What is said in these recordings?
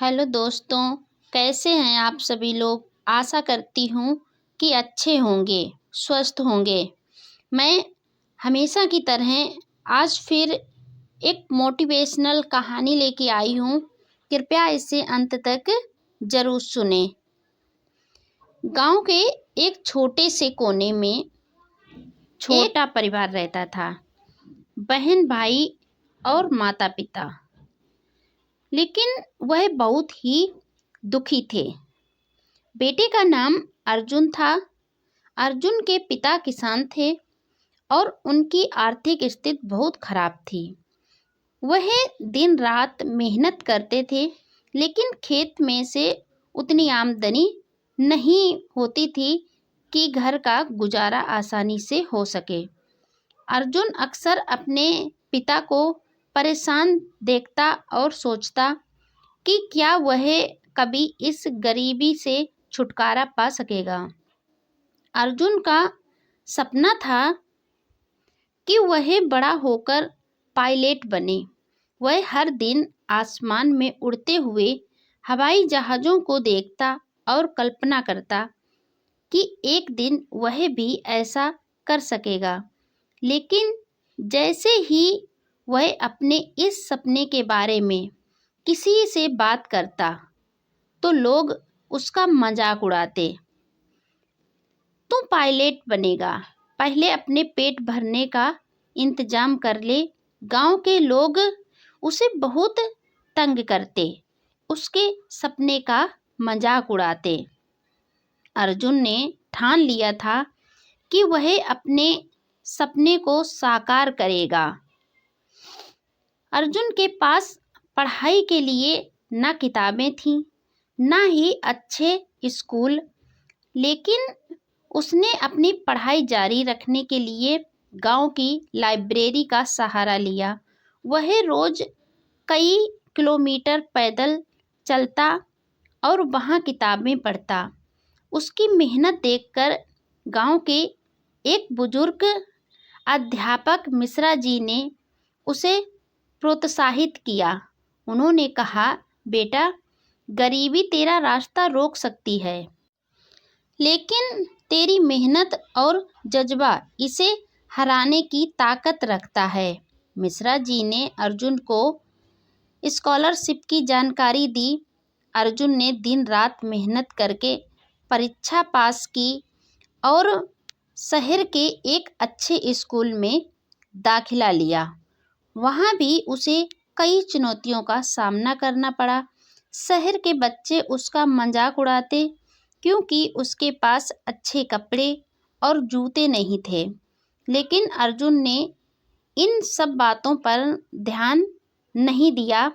Hello दोस्तों, कैसे हैं आप सभी लोग। आशा करती हूँ कि अच्छे होंगे, स्वस्थ होंगे। मैं हमेशा की तरह आज फिर एक मोटिवेशनल कहानी लेके आई हूँ। कृपया इसे अंत तक ज़रूर सुनें। गांव के एक छोटे से कोने में छोटा परिवार रहता था। बहन, भाई और माता पिता। लेकिन वह बहुत ही दुखी थे। बेटे का नाम अर्जुन था। अर्जुन के पिता किसान थे और उनकी आर्थिक स्थिति बहुत खराब थी। वह दिन रात मेहनत करते थे, लेकिन खेत में से उतनी आमदनी नहीं होती थी कि घर का गुजारा आसानी से हो सके। अर्जुन अक्सर अपने पिता को परेशान देखता और सोचता कि क्या वह कभी इस गरीबी से छुटकारा पा सकेगा। अर्जुन का सपना था कि वह बड़ा होकर पायलट बने। वह हर दिन आसमान में उड़ते हुए हवाई जहाज़ों को देखता और कल्पना करता कि एक दिन वह भी ऐसा कर सकेगा। लेकिन जैसे ही वह अपने इस सपने के बारे में किसी से बात करता, तो लोग उसका मजाक उड़ाते। तू पायलट बनेगा, पहले अपने पेट भरने का इंतजाम कर ले। गांव के लोग उसे बहुत तंग करते, उसके सपने का मजाक उड़ाते। अर्जुन ने ठान लिया था कि वह अपने सपने को साकार करेगा। अर्जुन के पास पढ़ाई के लिए न किताबें थीं, न ही अच्छे स्कूल, लेकिन उसने अपनी पढ़ाई जारी रखने के लिए गांव की लाइब्रेरी का सहारा लिया। वह रोज कई किलोमीटर पैदल चलता और वहां किताबें पढ़ता। उसकी मेहनत देखकर गांव के एक बुजुर्ग अध्यापक मिश्रा जी ने उसे प्रोत्साहित किया। उन्होंने कहा, बेटा, गरीबी तेरा रास्ता रोक सकती है, लेकिन तेरी मेहनत और जज्बा इसे हराने की ताकत रखता है। मिश्रा जी ने अर्जुन को स्कॉलरशिप की जानकारी दी। अर्जुन ने दिन रात मेहनत करके परीक्षा पास की और शहर के एक अच्छे स्कूल में दाखिला लिया। वहाँ भी उसे कई चुनौतियों का सामना करना पड़ा। शहर के बच्चे उसका मजाक उड़ाते क्योंकि उसके पास अच्छे कपड़े और जूते नहीं थे। लेकिन अर्जुन ने इन सब बातों पर ध्यान नहीं दिया।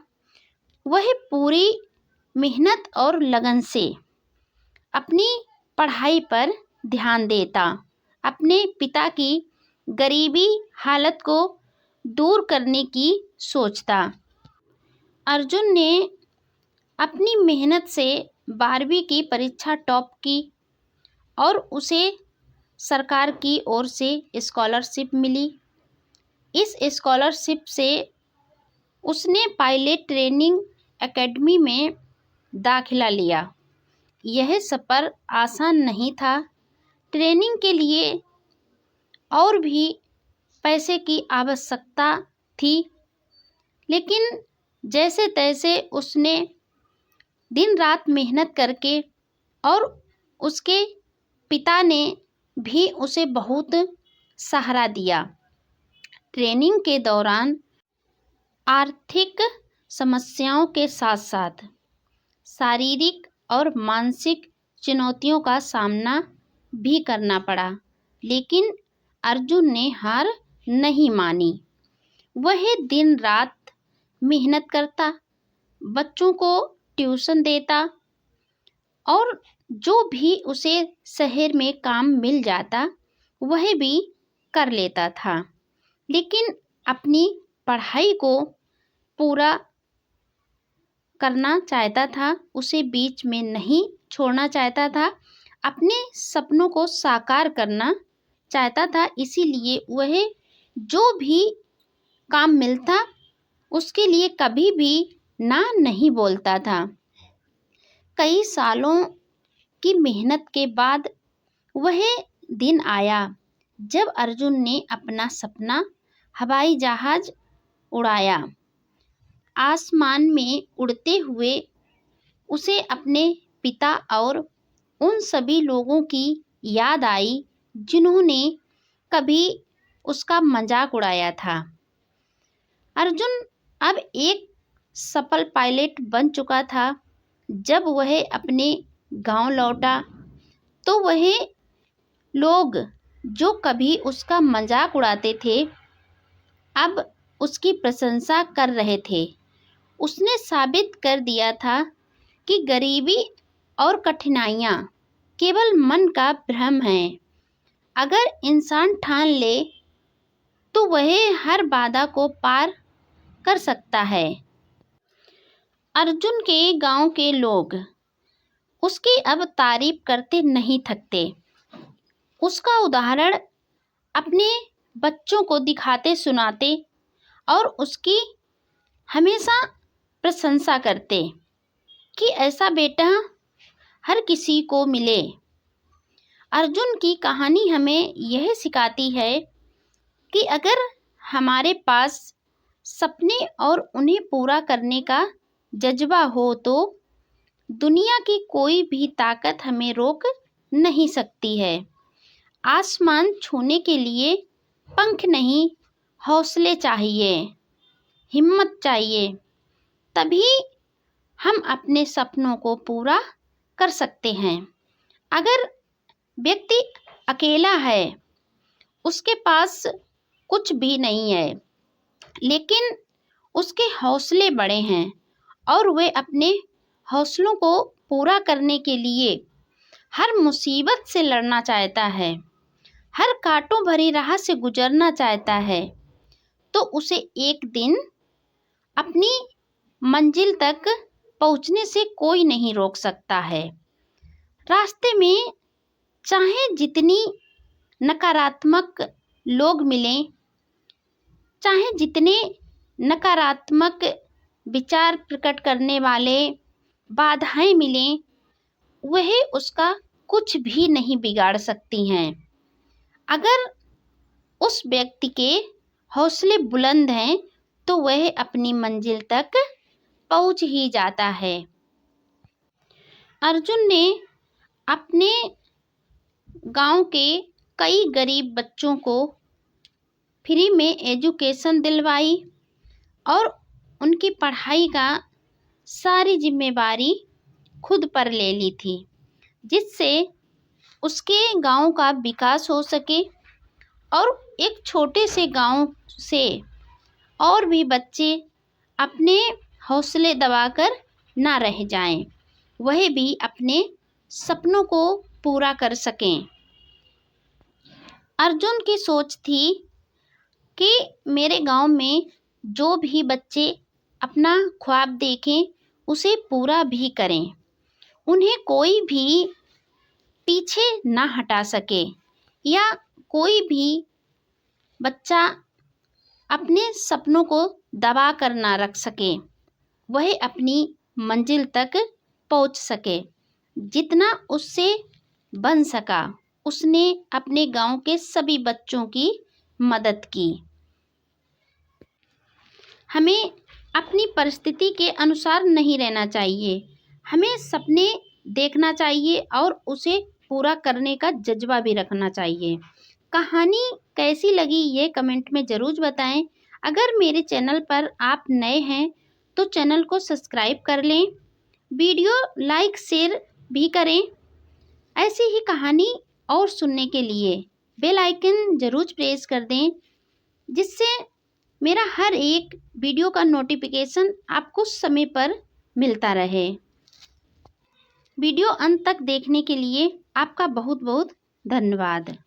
वह पूरी मेहनत और लगन से अपनी पढ़ाई पर ध्यान देता, अपने पिता की गरीबी हालत को दूर करने की सोचता। अर्जुन ने अपनी मेहनत से 12वीं की परीक्षा टॉप की और उसे सरकार की ओर से स्कॉलरशिप मिली। इस स्कॉलरशिप से उसने पायलट ट्रेनिंग एकेडमी में दाखिला लिया। यह सफ़र आसान नहीं था। ट्रेनिंग के लिए और भी पैसे की आवश्यकता थी, लेकिन जैसे तैसे उसने दिन रात मेहनत करके और उसके पिता ने भी उसे बहुत सहारा दिया। ट्रेनिंग के दौरान आर्थिक समस्याओं के साथ साथ शारीरिक और मानसिक चुनौतियों का सामना भी करना पड़ा, लेकिन अर्जुन ने हार नहीं मानी। वह दिन रात मेहनत करता, बच्चों को ट्यूशन देता और जो भी उसे शहर में काम मिल जाता वह भी कर लेता था। लेकिन अपनी पढ़ाई को पूरा करना चाहता था, उसे बीच में नहीं छोड़ना चाहता था, अपने सपनों को साकार करना चाहता था। इसीलिए वह जो भी काम मिलता उसके लिए कभी भी ना नहीं बोलता था। कई सालों की मेहनत के बाद वह दिन आया जब अर्जुन ने अपना सपना हवाई जहाज उड़ाया। आसमान में उड़ते हुए उसे अपने पिता और उन सभी लोगों की याद आई जिन्होंने कभी उसका मजाक उड़ाया था। अर्जुन अब एक सफल पायलट बन चुका था। जब वह अपने गांव लौटा तो वह लोग जो कभी उसका मजाक उड़ाते थे अब उसकी प्रशंसा कर रहे थे। उसने साबित कर दिया था कि गरीबी और कठिनाइयाँ केवल मन का भ्रम है। अगर इंसान ठान ले तो वह हर बाधा को पार कर सकता है। अर्जुन के गांव के लोग उसकी अब तारीफ करते नहीं थकते। उसका उदाहरण अपने बच्चों को दिखाते सुनाते और उसकी हमेशा प्रशंसा करते कि ऐसा बेटा हर किसी को मिले। अर्जुन की कहानी हमें यह सिखाती है कि अगर हमारे पास सपने और उन्हें पूरा करने का जज्बा हो तो दुनिया की कोई भी ताकत हमें रोक नहीं सकती है। आसमान छूने के लिए पंख नहीं, हौसले चाहिए, हिम्मत चाहिए, तभी हम अपने सपनों को पूरा कर सकते हैं। अगर व्यक्ति अकेला है, उसके पास कुछ भी नहीं है, लेकिन उसके हौसले बड़े हैं और वे अपने हौसलों को पूरा करने के लिए हर मुसीबत से लड़ना चाहता है, हर कांटों भरी राह से गुजरना चाहता है, तो उसे एक दिन अपनी मंजिल तक पहुंचने से कोई नहीं रोक सकता है। रास्ते में चाहे जितनी नकारात्मक लोग मिलें, चाहे जितने नकारात्मक विचार प्रकट करने वाले बाधाएं मिलें, वह उसका कुछ भी नहीं बिगाड़ सकती हैं। अगर उस व्यक्ति के हौसले बुलंद हैं तो वह अपनी मंजिल तक पहुंच ही जाता है। अर्जुन ने अपने गांव के कई गरीब बच्चों को फ्री में एजुकेशन दिलवाई और उनकी पढ़ाई का सारी जिम्मेवारी खुद पर ले ली थी, जिससे उसके गांव का विकास हो सके और एक छोटे से गांव से और भी बच्चे अपने हौसले दबाकर ना रह जाएं, वह भी अपने सपनों को पूरा कर सकें। अर्जुन की सोच थी कि मेरे गांव में जो भी बच्चे अपना ख्वाब देखें उसे पूरा भी करें, उन्हें कोई भी पीछे ना हटा सके या कोई भी बच्चा अपने सपनों को दबा कर ना रख सके, वह अपनी मंजिल तक पहुंच सके। जितना उससे बन सका उसने अपने गांव के सभी बच्चों की मदद की। हमें अपनी परिस्थिति के अनुसार नहीं रहना चाहिए, हमें सपने देखना चाहिए और उसे पूरा करने का जज्बा भी रखना चाहिए। कहानी कैसी लगी ये कमेंट में ज़रूर बताएं। अगर मेरे चैनल पर आप नए हैं तो चैनल को सब्सक्राइब कर लें, वीडियो लाइक शेयर भी करें। ऐसी ही कहानी और सुनने के लिए बेल आइकन ज़रूर प्रेस कर दें, जिससे मेरा हर एक वीडियो का नोटिफिकेशन आपको समय पर मिलता रहे। वीडियो अंत तक देखने के लिए आपका बहुत बहुत धन्यवाद।